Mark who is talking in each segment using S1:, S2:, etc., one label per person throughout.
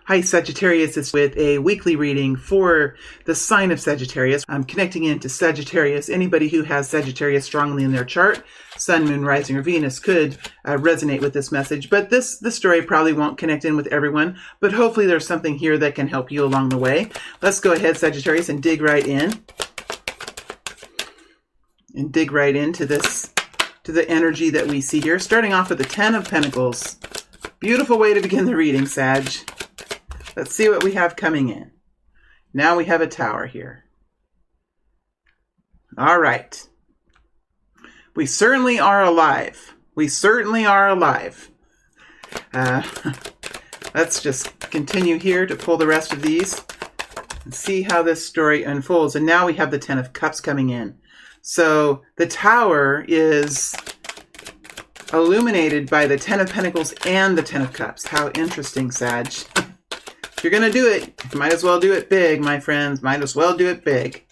S1: Hi, Sagittarius. It's with a weekly reading for the sign of Sagittarius. I'm connecting into Sagittarius. Anybody who has Sagittarius strongly in their chart, Sun, Moon, Rising, or Venus, could resonate with this message. But this story probably won't connect in with everyone. But hopefully there's something here that can help you along the way. Let's go ahead, Sagittarius, and dig right in. And dig right into this, to the energy that we see here. Starting off with the Ten of Pentacles. Beautiful way to begin the reading, Sag. Let's see what we have coming in. Now we have a Tower here. All right. We certainly are alive. We certainly are alive. Let's just continue here to pull the rest of these and see how this story unfolds. And now we have the Ten of Cups coming in. So the Tower is illuminated by the Ten of Pentacles and the Ten of Cups. How interesting, Sag. If you're going to do it, you might as well do it big, my friends. Might as well do it big.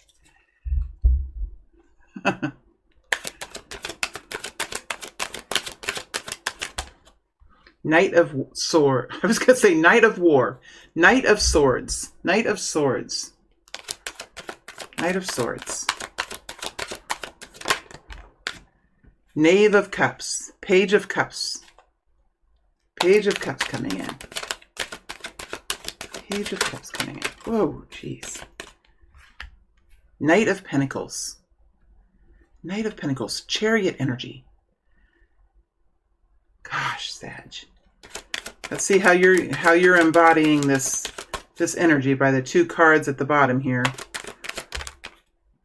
S1: Knight of Sword. I was going to say Knight of War. Knight of Swords. Knight of Swords. Knight of Swords. Knave of Cups. Page of Cups. Page of Cups coming in. Page of Cups coming in. Whoa, jeez. Knight of Pentacles. Knight of Pentacles. Chariot energy. Gosh, Sag. Let's see how you're embodying this energy by the two cards at the bottom here.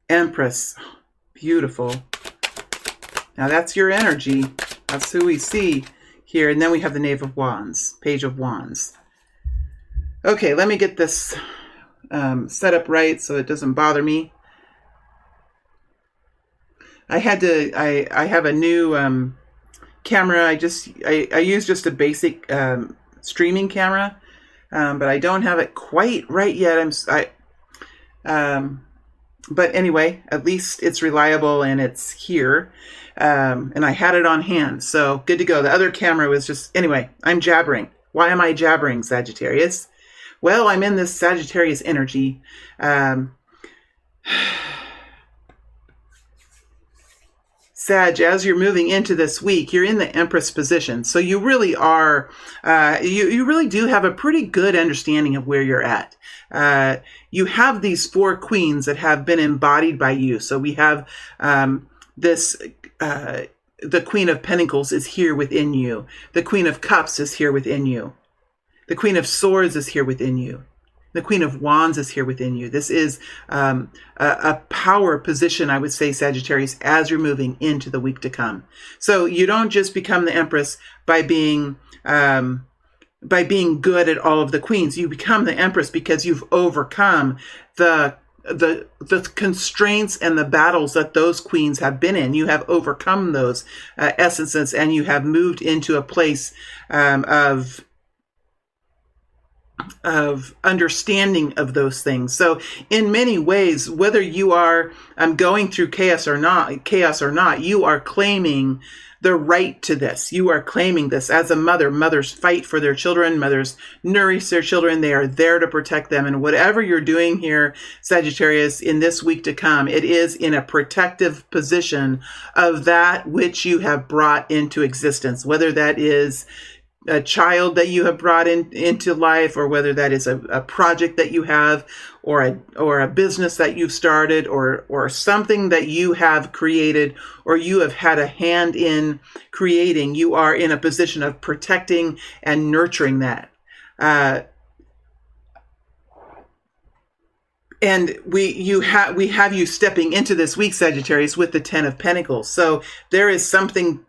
S1: Empress. Beautiful. Now that's your energy. That's who we see here. And then we have the Knave of Wands. Page of Wands. Okay, let me get this set up right so it doesn't bother me. I have a new camera. I use just a basic streaming camera, but I don't have it quite right yet. But anyway, at least it's reliable and it's here. And I had it on hand, so good to go. The other camera was just, anyway, I'm jabbering. Why am I jabbering, Sagittarius? Well, I'm in this Sagittarius energy. Sag, as you're moving into this week, you're in the Empress position. So you really are, you really do have a pretty good understanding of where you're at. You have these four queens that have been embodied by you. So we have the Queen of Pentacles is here within you. The Queen of Cups is here within you. The Queen of Swords is here within you. The Queen of Wands is here within you. This is a power position, I would say, Sagittarius, as you're moving into the week to come. So you don't just become the Empress by being good at all of the queens. You become the Empress because you've overcome the constraints and the battles that those queens have been in. You have overcome those essences, and you have moved into a place of understanding of those things. So in many ways, whether you are going through chaos or not, you are claiming the right to this. You are claiming this as a mother. Mothers fight for their children. Mothers nourish their children. They are there to protect them. And whatever you're doing here, Sagittarius, in this week to come, it is in a protective position of that which you have brought into existence, whether that is a child that you have brought into life, or whether that is a project that you have, or a business that you've started, or something that you have created, or you have had a hand in creating. You are in a position of protecting and nurturing that. And we have you stepping into this week, Sagittarius, with the Ten of Pentacles. So there is something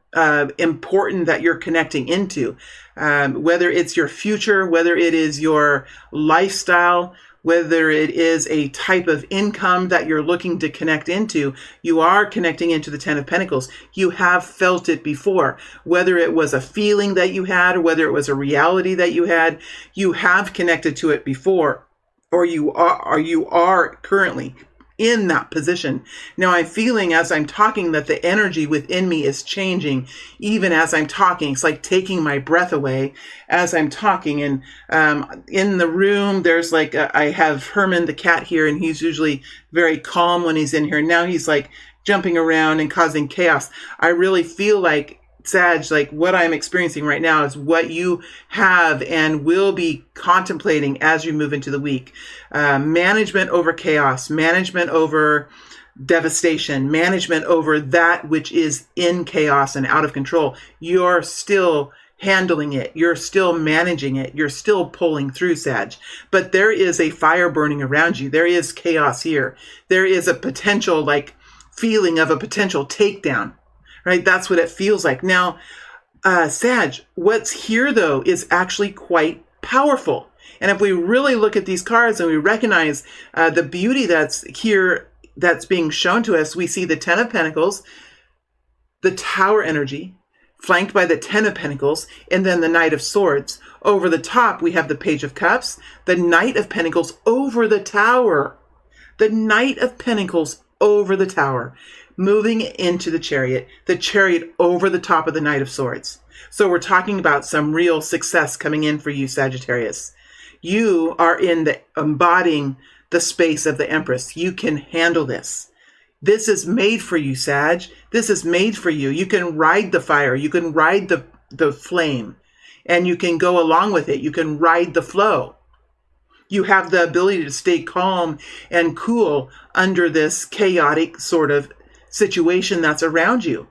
S1: important that you're connecting into, whether it's your future, whether it is your lifestyle, whether it is a type of income that you're looking to connect into. You are connecting into the Ten of Pentacles. You have felt it before, whether it was a feeling that you had, or whether it was a reality that you had. You have connected to it before, or you are currently in that position. Now I'm feeling as I'm talking that the energy within me is changing even as I'm talking. It's like taking my breath away as I'm talking. And in the room, there's like, I have Herman the cat here, and he's usually very calm when he's in here. Now he's like jumping around and causing chaos. I really feel like, Sag, like what I'm experiencing right now is what you have and will be contemplating as you move into the week. Management over chaos, management over devastation, management over that which is in chaos and out of control. You're still handling it. You're still managing it. You're still pulling through, Sag. But there is a fire burning around you. There is chaos here. There is a potential, like, feeling of a potential takedown. Right? That's what it feels like. Now, Sag, what's here, though, is actually quite powerful. And if we really look at these cards and we recognize the beauty that's here, that's being shown to us, we see the Ten of Pentacles, the Tower energy, flanked by the Ten of Pentacles, and then the Knight of Swords. Over the top, we have the Page of Cups, the Knight of Pentacles over the Tower. The Knight of Pentacles over the Tower, moving into the Chariot over the top of the Knight of Swords. So we're talking about some real success coming in for you, Sagittarius. You are embodying the space of the Empress. You can handle this. This is made for you, Sag. This is made for you. You can ride the fire. You can ride the flame, and you can go along with it. You can ride the flow. You have the ability to stay calm and cool under this chaotic sort of situation that's around you.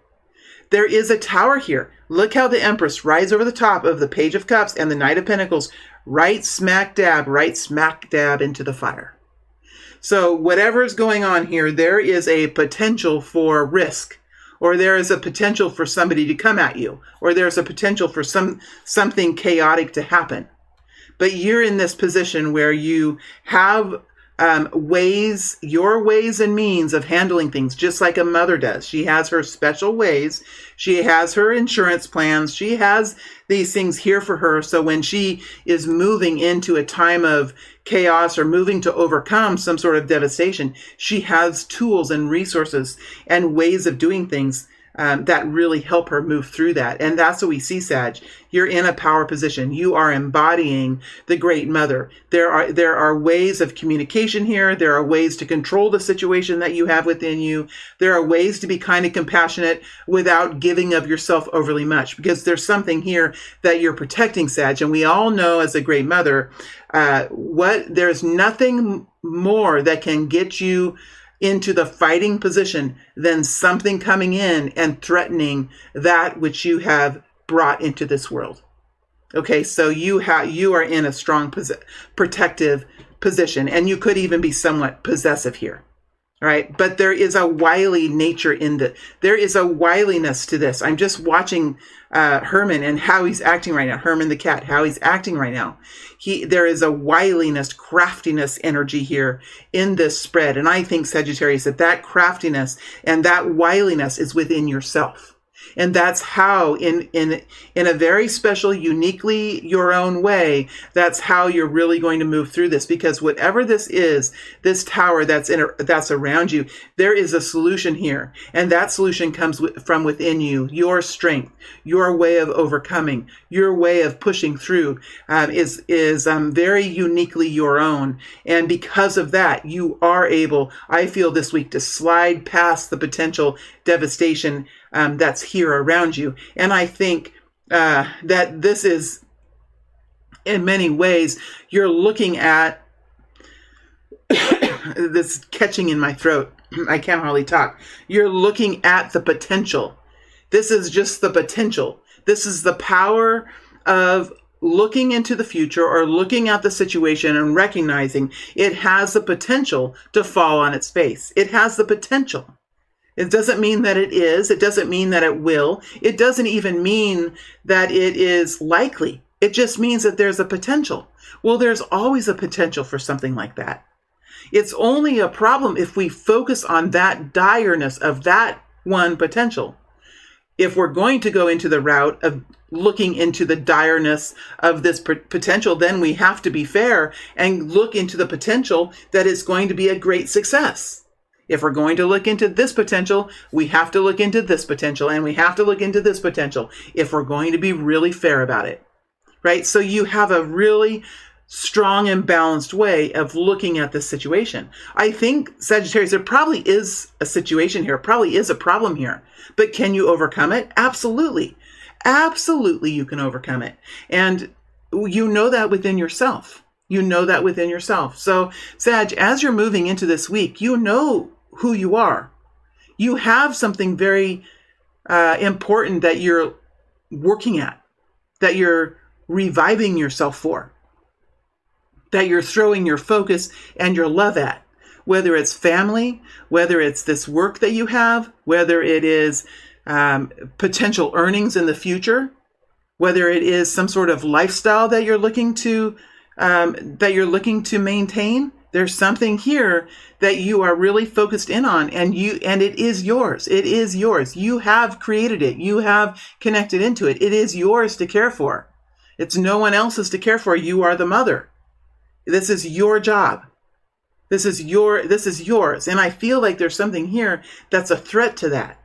S1: There is a Tower here. Look how the Empress rides over the top of the Page of Cups and the Knight of Pentacles, right smack dab into the fire. So whatever's going on here, there is a potential for risk, or there is a potential for somebody to come at you, or there's a potential for something chaotic to happen. But you're in this position where you have your ways and means of handling things, just like a mother does. She has her special ways. She has her insurance plans. She has these things here for her. So when she is moving into a time of chaos or moving to overcome some sort of devastation, she has tools and resources and ways of doing things that really help her move through that. And that's what we see, Sag. You're in a power position. You are embodying the Great Mother. There are ways of communication here. There are ways to control the situation that you have within you. There are ways to be kind and compassionate without giving of yourself overly much, because there's something here that you're protecting, Sag. And we all know, as a Great Mother, there's nothing more that can get you into the fighting position than something coming in and threatening that which you have brought into this world. Okay, so you are in a strong protective position, and you could even be somewhat possessive here. All right, but there is a wily nature there is a wiliness to this. I'm just watching Herman and how he's acting right now. Herman the cat, how he's acting right now. There is a wiliness, craftiness energy here in this spread. And I think, Sagittarius, that craftiness and that wiliness is within yourself. And that's how, in a very special, uniquely your own way, that's how you're really going to move through this. Because whatever this is, this tower that's around you, there is a solution here. And that solution comes from within you. Your strength, your way of overcoming, your way of pushing through is very uniquely your own. And because of that, you are able, I feel this week, to slide past the potential devastation that's here around you. And I think that this is, in many ways, you're looking at this catching in my throat. I can't hardly talk. You're looking at the potential. This is just the potential. This is the power of looking into the future, or looking at the situation and recognizing it has the potential to fall on its face. It has the potential. It doesn't mean that it is. It doesn't mean that it will. It doesn't even mean that it is likely. It just means that there's a potential. Well, there's always a potential for something like that. It's only a problem if we focus on that direness of that one potential. If we're going to go into the route of looking into the direness of this potential, then we have to be fair and look into the potential that it's going to be a great success. If we're going to look into this potential, we have to look into this potential, and we have to look into this potential if we're going to be really fair about it, right? So you have a really strong and balanced way of looking at this situation. I think, Sagittarius, there probably is a situation here, probably is a problem here, but can you overcome it? Absolutely. Absolutely, you can overcome it. And you know that within yourself. You know that within yourself. So, Sag, as you're moving into this week, you know who you are. You have something very important that you're working at, that you're reviving yourself for, that you're throwing your focus and your love at, whether it's family, whether it's this work that you have, whether it is potential earnings in the future, whether it is some sort of lifestyle that you're looking to maintain. There's something here that you are really focused in on, and it is yours. It is yours. You have created it. You have connected into it. It is yours to care for. It's no one else's to care for. You are the mother. This is your job. This is yours. And I feel like there's something here that's a threat to that.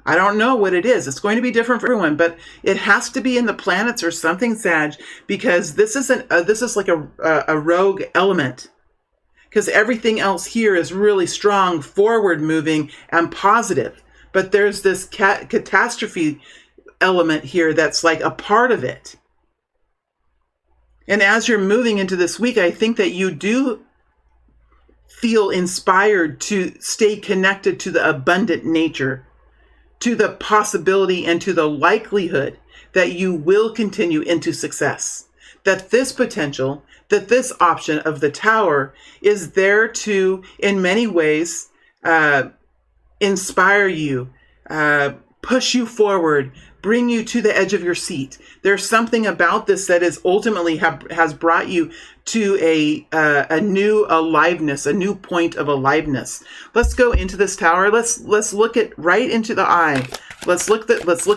S1: I don't know what it is. It's going to be different for everyone, but it has to be in the planets or something, Sag, because this is like a rogue element. Because everything else here is really strong, forward moving, and positive. But there's this catastrophe element here that's like a part of it. And as you're moving into this week, I think that you do feel inspired to stay connected to the abundant nature, to the possibility and to the likelihood that you will continue into success. That this potential, that this option of the Tower is there to, in many ways, inspire you, push you forward, bring you to the edge of your seat. There's something about this that is ultimately has brought you to a new aliveness, a new point of aliveness. Let's go into this Tower. Let's look it right into the eye. Let's look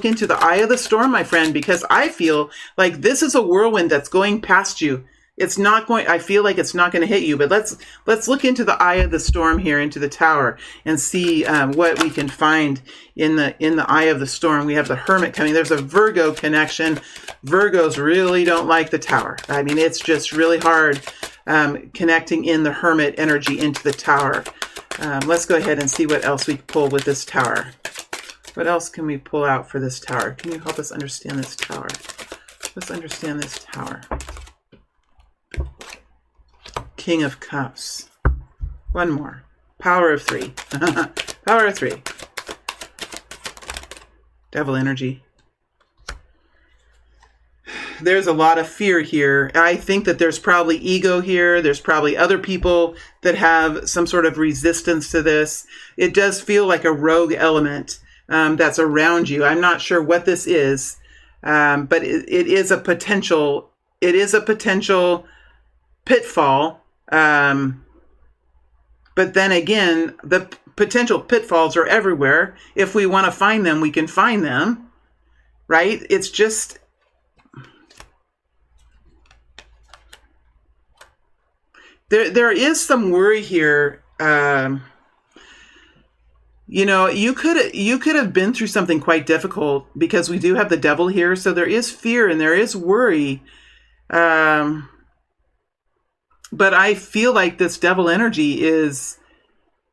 S1: into the eye of the storm, my friend, because I feel like this is a whirlwind that's going past you. I feel like it's not going to hit you, but let's look into the eye of the storm here, into the Tower, and see what we can find in the eye of the storm. We have the Hermit coming. There's a Virgo connection. Virgos really don't like the Tower. I mean, it's just really hard connecting in the Hermit energy into the Tower. Let's go ahead and see what else we can pull with this Tower. What else can we pull out for this Tower? Can you help us understand this Tower? Let's understand this Tower. King of Cups. One more. Power of 3. Power of 3. Devil energy. There's a lot of fear here. I think that there's probably ego here. There's probably other people that have some sort of resistance to this. It does feel like a rogue element that's around you. I'm not sure what this is, but it is a potential. It is a potential pitfall. But then again, the potential pitfalls are everywhere. If we want to find them, we can find them, right? It's just, there is some worry here. You know, you could have been through something quite difficult, because we do have the devil here. So there is fear and there is worry. But I feel like this devil energy is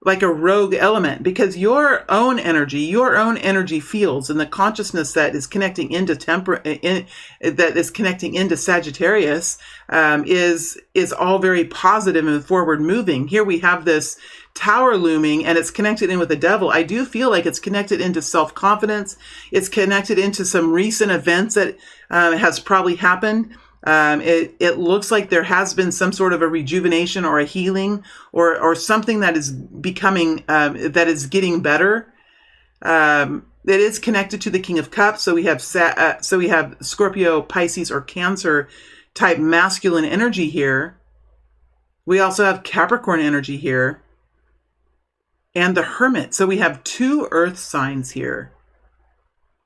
S1: like a rogue element, because your own energy fields, and the consciousness that is connecting into Sagittarius is all very positive and forward moving. Here we have this Tower looming, and it's connected in with the devil. I do feel like it's connected into self-confidence. It's connected into some recent events that has probably happened. It looks like there has been some sort of a rejuvenation or a healing or something that is becoming, that is getting better. It is connected to the King of Cups. So we have Scorpio, Pisces, or Cancer type masculine energy here. We also have Capricorn energy here, and the Hermit. So we have 2 earth signs here.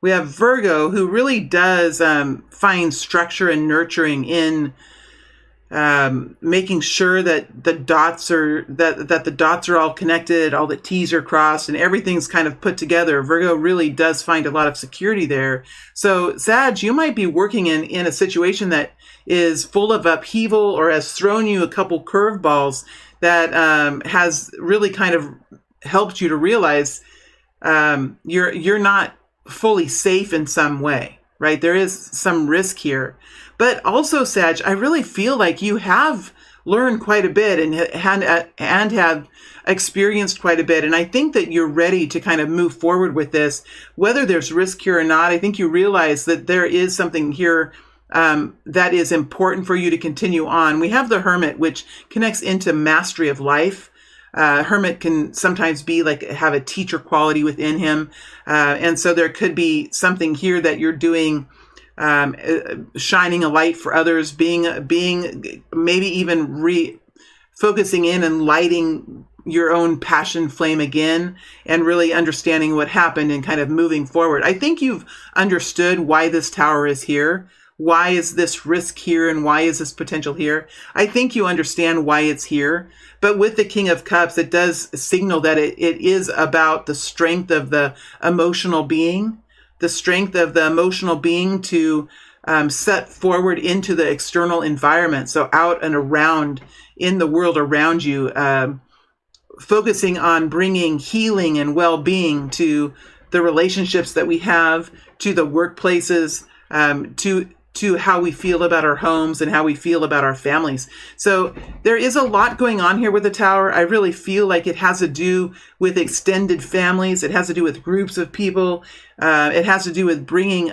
S1: We have Virgo, who really does find structure and nurturing in making sure that the dots are that the dots are all connected, all the T's are crossed, and everything's kind of put together. Virgo really does find a lot of security there. So Sag, you might be working in a situation that is full of upheaval or has thrown you a couple curveballs that has really kind of helped you to realize you're not fully safe in some way, right? There is some risk here. But also, Sag, I really feel like you have learned quite a bit and have experienced quite a bit. And I think that you're ready to kind of move forward with this, whether there's risk here or not. I think you realize that there is something here that is important for you to continue on. We have the Hermit, which connects into mastery of life. Hermit can sometimes be like have a teacher quality within him. And so there could be something here that you're doing, shining a light for others, being maybe even focusing in and lighting your own passion flame again and really understanding what happened and kind of moving forward. I think you've understood why this tower is here. Why is this risk here and why is this potential here? I think you understand why it's here. But with the King of Cups, it does signal that it is about the strength of the emotional being, the strength of the emotional being to set forward into the external environment. So out and around in the world around you, focusing on bringing healing and well-being to the relationships that we have, to the workplaces, to how we feel about our homes and how we feel about our families. So there is a lot going on here with the Tower. I really feel like it has to do with extended families. It has to do with groups of people. It has to do with bringing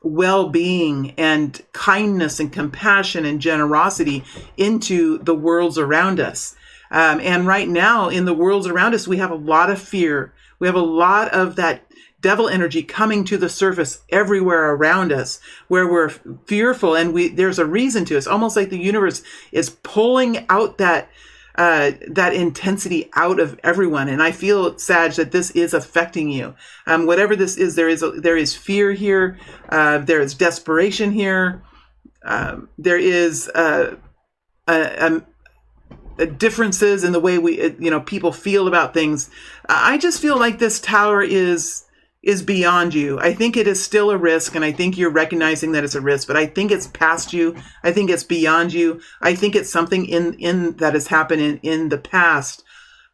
S1: well-being and kindness and compassion and generosity into the worlds around us. And right now in the worlds around us, we have a lot of fear. We have a lot of that devil energy coming to the surface everywhere around us, where we're fearful, and there's a reason to. It's almost like the universe is pulling out that intensity out of everyone. And I feel, Sag, that this is affecting you. Whatever this is, there is fear here. There is desperation here. There is differences in the way people feel about things. I just feel like this Tower is beyond you. I think it is still a risk, and I think you're recognizing that it's a risk, but I think it's past you. I think it's beyond you. I think it's something in that has happened in the past.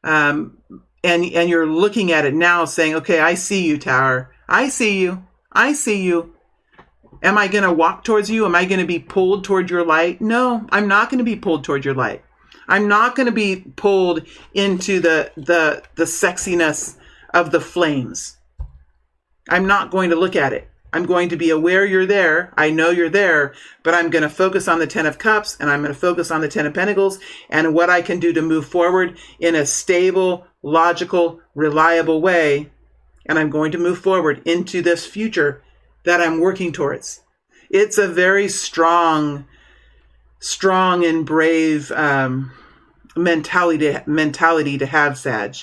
S1: And you're looking at it now saying, okay, I see you, Tower. I see you. I see you. Am I going to walk towards you? Am I going to be pulled toward your light? No, I'm not going to be pulled toward your light. I'm not going to be pulled into the sexiness of the flames. I'm not going to look at it. I'm going to be aware you're there. I know you're there, but I'm going to focus on the Ten of Cups, and I'm going to focus on the Ten of Pentacles and what I can do to move forward in a stable, logical, reliable way. And I'm going to move forward into this future that I'm working towards. It's a very strong and brave mentality to have, Sag.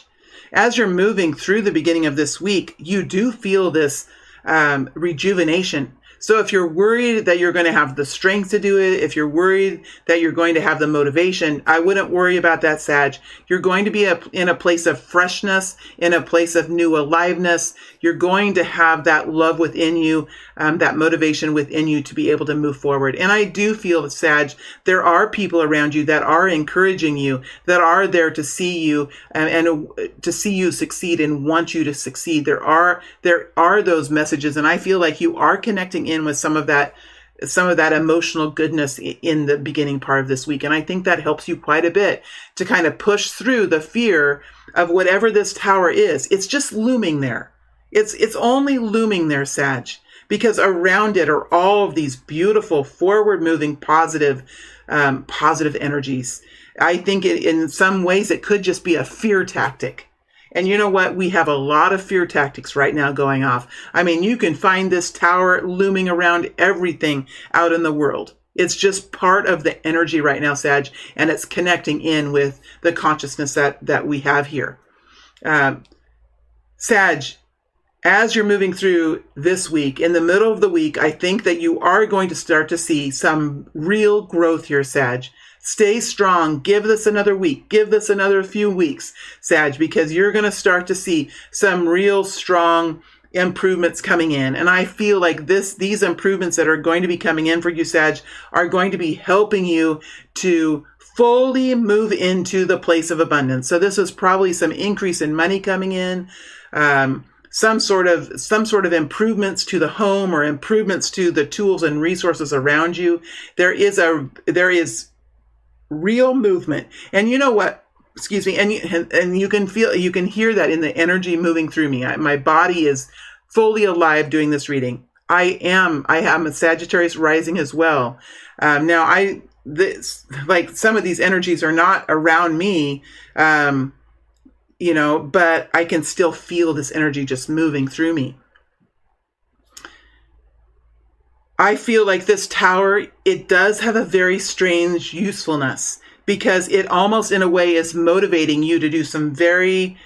S1: As you're moving through the beginning of this week, you do feel this rejuvenation. So if you're worried that you're going to have the strength to do it, if you're worried that you're going to have the motivation, I wouldn't worry about that, Sag. You're going to be in a place of freshness, in a place of new aliveness. You're going to have that love within you, that motivation within you to be able to move forward. And I do feel, Sag, there are people around you that are encouraging you, that are there to see you and to see you succeed and want you to succeed. There are those messages, and I feel like you are connecting in with some of that emotional goodness in the beginning part of this week. And I think that helps you quite a bit to kind of push through the fear of whatever this Tower is. It's just looming there. It's only looming there, Sag, because around it are all of these beautiful, forward-moving, positive energies. I think in some ways it could just be a fear tactic. And you know what? We have a lot of fear tactics right now going off. I mean, you can find this Tower looming around everything out in the world. It's just part of the energy right now, Sag, and it's connecting in with the consciousness that we have here. Sag, as you're moving through this week, in the middle of the week, I think that you are going to start to see some real growth here, Sag. Stay strong. Give this another week. Give this another few weeks, Sag, because you're going to start to see some real strong improvements coming in. And I feel like these improvements that are going to be coming in for you, Sag, are going to be helping you to fully move into the place of abundance. So this is probably some increase in money coming in, some sort of improvements to the home or improvements to the tools and resources around you. There is real movement. And you know what? Excuse me. And you can hear that in the energy moving through me. My body is fully alive doing this reading. I am a Sagittarius rising as well. Now like some of these energies are not around me, but I can still feel this energy just moving through me. I feel like this tower, it does have a very strange usefulness, because it almost in a way is motivating you to do some very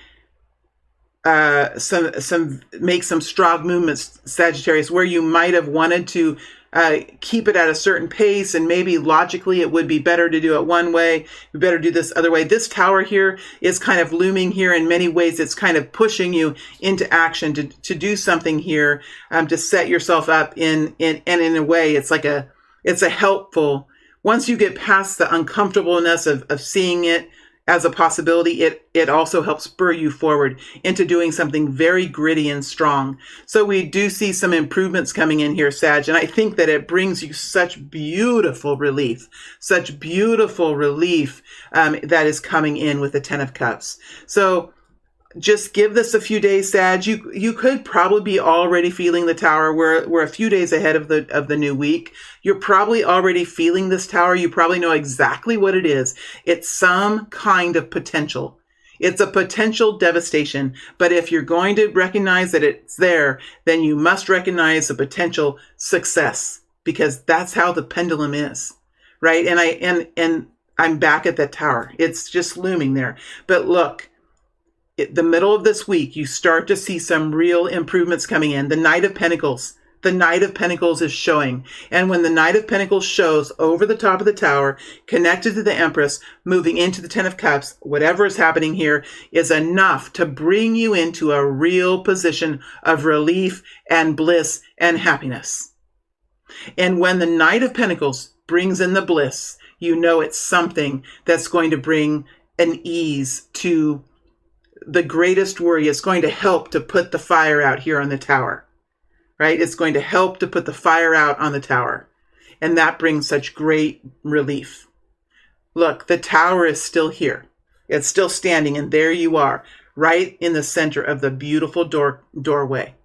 S1: make some strong movements, Sagittarius, where you might have wanted to keep it at a certain pace, and maybe logically it would be better to do it one way, you better do this other way. This tower here is kind of looming here in many ways. It's kind of pushing you into action to do something here, to set yourself up and in a way it's a helpful, once you get past the uncomfortableness of seeing it as a possibility, it also helps spur you forward into doing something very gritty and strong. So we do see some improvements coming in here, Sag, and I think that it brings you such beautiful relief that is coming in with the Ten of Cups. So just give this a few days, Sag. You could probably be already feeling the tower. We're a few days ahead of the new week. You're probably already feeling this tower. You probably know exactly what it is. It's some kind of potential. It's a potential devastation. But if you're going to recognize that it's there, then you must recognize the potential success, because that's how the pendulum is, right? And I'm back at that tower. It's just looming there. But look, the middle of this week, you start to see some real improvements coming in. The Knight of Pentacles is showing. And when the Knight of Pentacles shows over the top of the tower, connected to the Empress, moving into the Ten of Cups, whatever is happening here is enough to bring you into a real position of relief and bliss and happiness. And when the Knight of Pentacles brings in the bliss, you know it's something that's going to bring an ease to the greatest worry. Is going to help to put the fire out here on the tower, right? It's going to help to put the fire out on the tower. And that brings such great relief. Look, the tower is still here. It's still standing. And there you are, right in the center of the beautiful doorway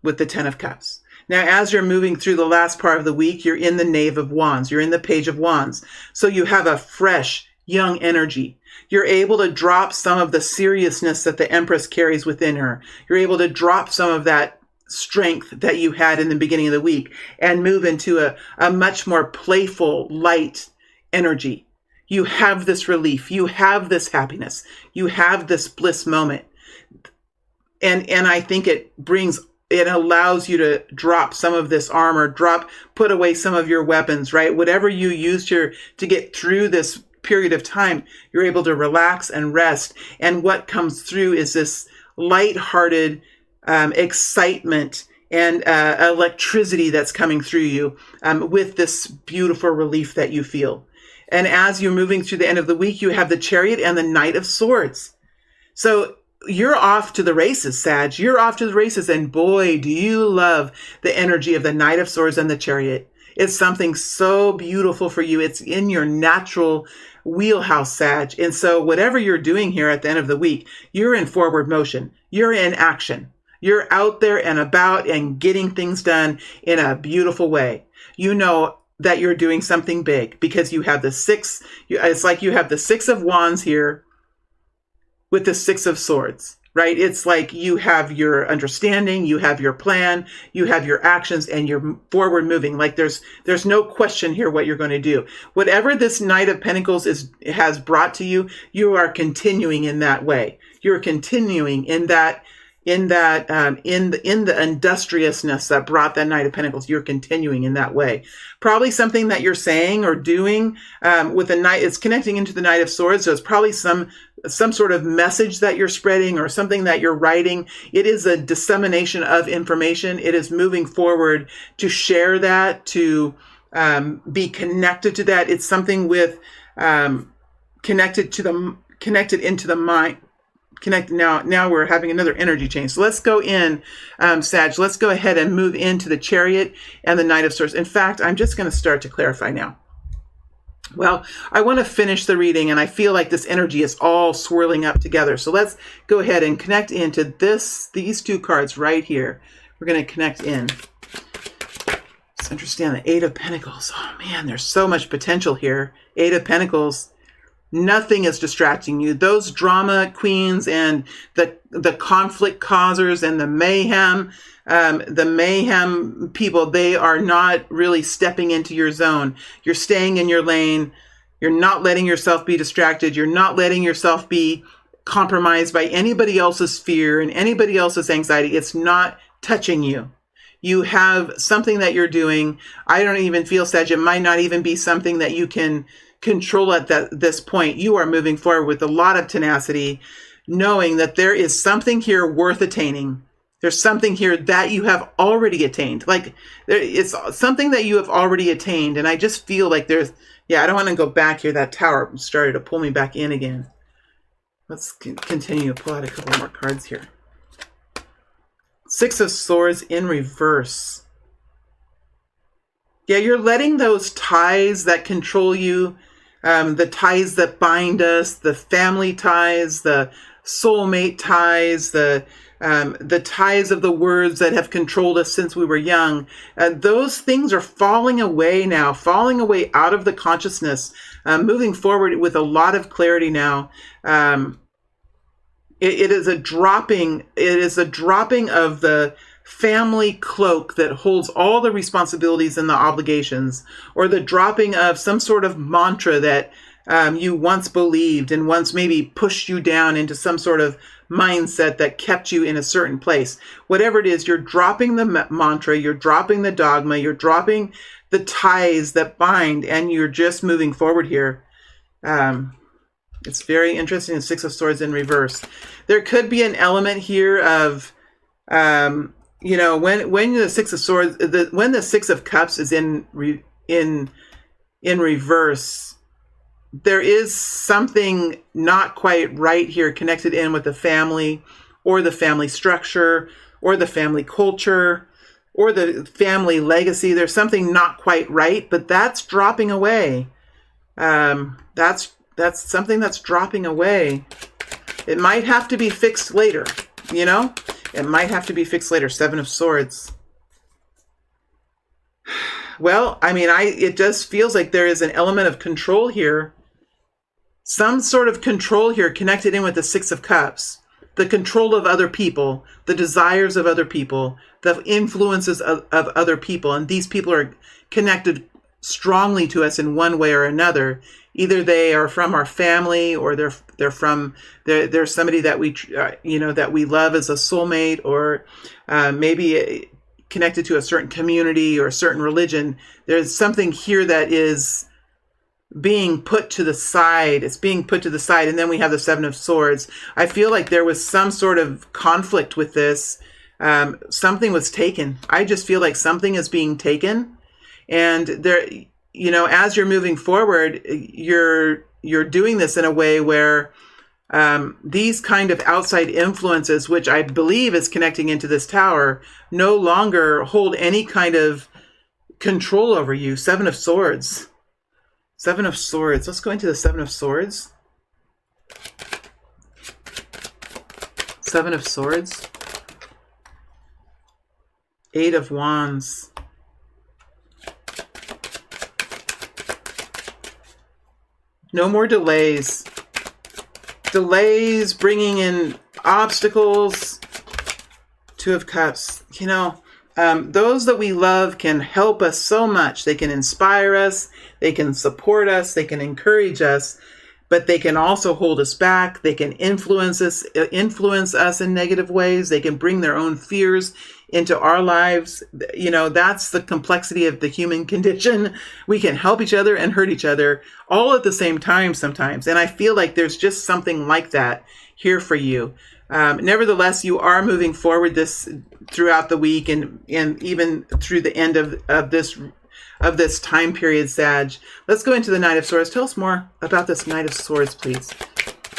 S1: with the Ten of Cups. Now, as you're moving through the last part of the week, you're in the Knave of Wands. You're in the Page of Wands. So you have a fresh, young energy. You're able to drop some of the seriousness that the Empress carries within her. You're able to drop some of that strength that you had in the beginning of the week and move into a much more playful, light energy. You have this relief. You have this happiness. You have this bliss moment. And I think it allows you to drop some of this armor, put away some of your weapons, right? Whatever you used here to get through this period of time, you're able to relax and rest. And what comes through is this lighthearted excitement and electricity that's coming through you with this beautiful relief that you feel. And as you're moving through the end of the week, you have the Chariot and the Knight of Swords. So you're off to the races, Sag. You're off to the races. And boy, do you love the energy of the Knight of Swords and the Chariot. It's something so beautiful for you. It's in your natural wheelhouse, Sag. And so whatever you're doing here at the end of the week, you're in forward motion. You're in action. You're out there and about and getting things done in a beautiful way. You know that you're doing something big because you have the six. It's like you have the Six of Wands here with the Six of Swords, right? It's like you have your understanding, you have your plan, you have your actions, and you're forward moving. Like there's no question here what you're going to do. Whatever this Knight of Pentacles has brought to you, you are continuing in that way. You're continuing in that in that in the industriousness that brought that Knight of Pentacles. You're continuing in that way. Probably something that you're saying or doing with the Knight. It's connecting into the Knight of Swords, so it's probably some sort of message that you're spreading or something that you're writing. It is a dissemination of information. It is moving forward to share that, to be connected to that. It's something with connected into the mind. Now we're having another energy change. So let's go in, Sag. Let's go ahead and move into the Chariot and the Knight of Swords. In fact, I'm just going to start to clarify now. Well, I want to finish the reading, and I feel like this energy is all swirling up together. So let's go ahead and connect into these two cards right here. We're going to connect in. Let's understand the Eight of Pentacles. Oh man, there's so much potential here. Eight of Pentacles. Nothing is distracting you. Those drama queens and the conflict causers and the mayhem people, they are not really stepping into your zone. You're staying in your lane. You're not letting yourself be distracted. You're not letting yourself be compromised by anybody else's fear and anybody else's anxiety. It's not touching you. You have something that you're doing. I don't even feel, Sag, it might not even be something that you can control at this point. You are moving forward with a lot of tenacity, knowing that there is something here worth attaining. There's something here that you have already attained. Like it's something that you have already attained. And I just feel like I don't want to go back here. That Tower started to pull me back in again. Let's continue to pull out a couple more cards here. Six of Swords in reverse. Yeah, you're letting those ties that control you, the ties that bind us, the family ties, the soulmate ties, the ties of the words that have controlled us since we were young. Those things are falling away now, falling away out of the consciousness, moving forward with a lot of clarity now. It is a dropping of the family cloak that holds all the responsibilities and the obligations, or the dropping of some sort of mantra that you once believed and once maybe pushed you down into some sort of mindset that kept you in a certain place. Whatever it is, you're dropping the mantra, you're dropping the dogma, you're dropping the ties that bind, and you're just moving forward here. It's very interesting. The Six of Swords in reverse. There could be an element here of when the Six of Swords, when the Six of Cups is in reverse, there is something not quite right here connected in with the family, or the family structure, or the family culture, or the family legacy. There's something not quite right, but that's dropping away. That's something that's dropping away. It might have to be fixed later, It might have to be fixed later. Seven of Swords. Well, I mean, it just feels like there is an element of control here. Some sort of control here connected in with the Six of Cups. The control of other people, the desires of other people, the influences of other people. And these people are connected strongly to us in one way or another. Either they are from our family, or they're somebody that we that we love as a soulmate, or maybe connected to a certain community or a certain religion. There's something here that is being put to the side. It's being put to the side, and then we have the Seven of Swords. I feel like there was some sort of conflict with this. Something was taken. I just feel like something is being taken, and there. As you're moving forward, you're doing this in a way where these kind of outside influences, which I believe is connecting into this Tower, no longer hold any kind of control over you. Seven of Swords. Seven of Swords. Let's go into the Seven of Swords. Seven of Swords. Eight of Wands. No more delays. Delays bringing in obstacles. Two of Cups. Those that we love can help us so much. They can inspire us. They can support us. They can encourage us. but they can also hold us back. They can influence us in negative ways. They can bring their own fears into our lives. You know, that's the complexity of the human condition. We can help each other and hurt each other all at the same time sometimes. And I feel like there's just something like that here for you. Nevertheless, you are moving forward throughout the week and even through the end of this time period, Sag. Let's go into the Knight of Swords. Tell us more about this Knight of Swords, please.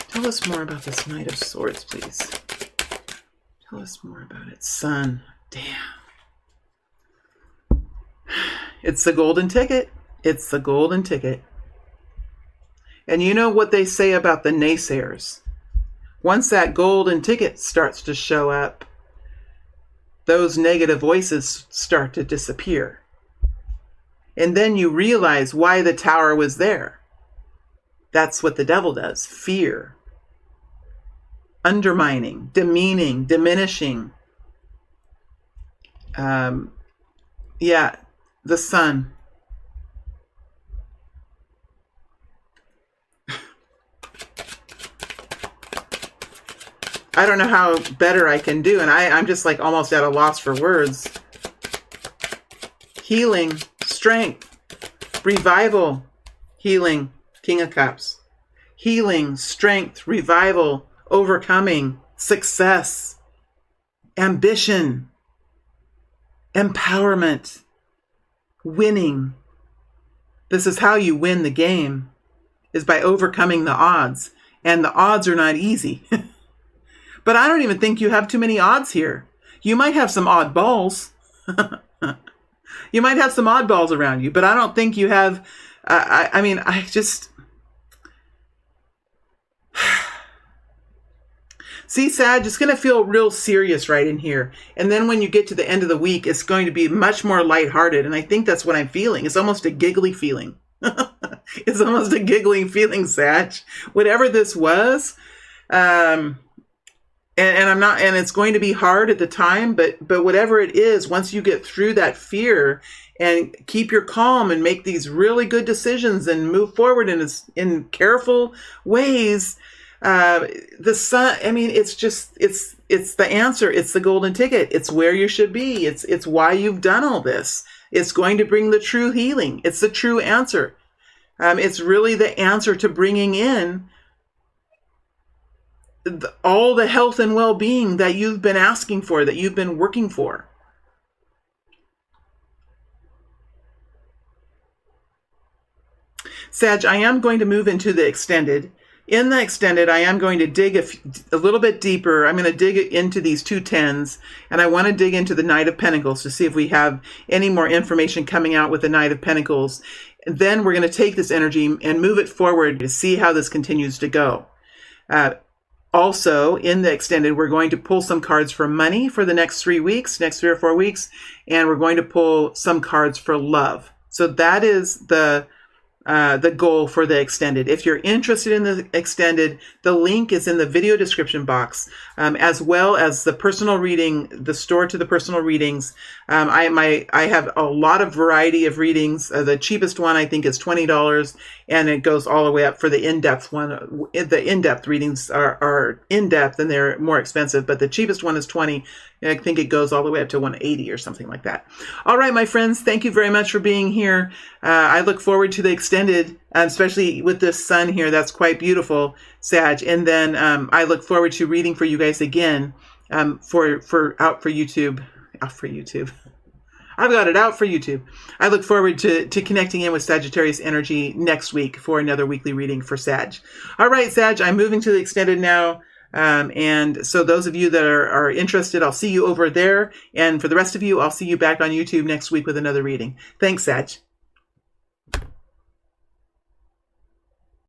S1: Tell us more about this Knight of Swords, please. Tell us more about it. Sun. Damn. It's the golden ticket. It's the golden ticket. And you know what they say about the naysayers. Once that golden ticket starts to show up, those negative voices start to disappear. And then you realize why the tower was there. That's what the devil does. Fear. Undermining, demeaning, diminishing. Yeah, the sun. I don't know how better I can do, and I'm just like almost at a loss for words. Healing, strength, revival, healing, King of Cups. Healing, strength, revival, overcoming, success, ambition, empowerment, winning. This is how you win the game, is by overcoming the odds. And the odds are not easy. But I don't even think you have too many odds here. You might have some oddballs. You might have some oddballs around you, but I don't think you have... I just... See, Sag, it's going to feel real serious right in here. And then when you get to the end of the week, it's going to be much more lighthearted. And I think that's what I'm feeling. It's almost a giggly feeling. It's almost a giggling feeling, Sag. Whatever this was... And it's going to be hard at the time, but whatever it is, once you get through that fear and keep your calm and make these really good decisions and move forward in careful ways, the sun, I mean, it's the answer. It's the golden ticket. It's where you should be. It's why you've done all this. It's going to bring the true healing. It's the true answer. It's really the answer to bringing in all the health and well-being that you've been asking for, that you've been working for. Sag, I am going to move into the extended. In the extended, I am going to dig a little bit deeper. I'm going to dig into these two tens, and I want to dig into the Knight of Pentacles to see if we have any more information coming out with the Knight of Pentacles. And then we're going to take this energy and move it forward to see how this continues to go. Also, in the extended, we're going to pull some cards for money for the next 3 weeks, next 3 or 4 weeks, and we're going to pull some cards for love. So that is the goal for the extended. If you're interested in the extended, the link is in the video description box, as well as the personal reading, the store to the personal readings. I have a lot of variety of readings. The cheapest one I think is $20, and it goes all the way up for the in-depth one. The in-depth readings are in-depth and they're more expensive, but the cheapest one is $20. I think it goes all the way up to $180 or something like that. All right, my friends, thank you very much for being here. I look forward to the extended, especially with this sun here. That's quite beautiful, Sag. And then I look forward to reading for you guys again out for YouTube. Out for YouTube. I've got it out for YouTube. I look forward to connecting in with Sagittarius energy next week for another weekly reading for Sag. All right, Sag, I'm moving to the extended now. And so those of you that are interested, I'll see you over there. And for the rest of you, I'll see you back on YouTube next week with another reading. Thanks, Sag.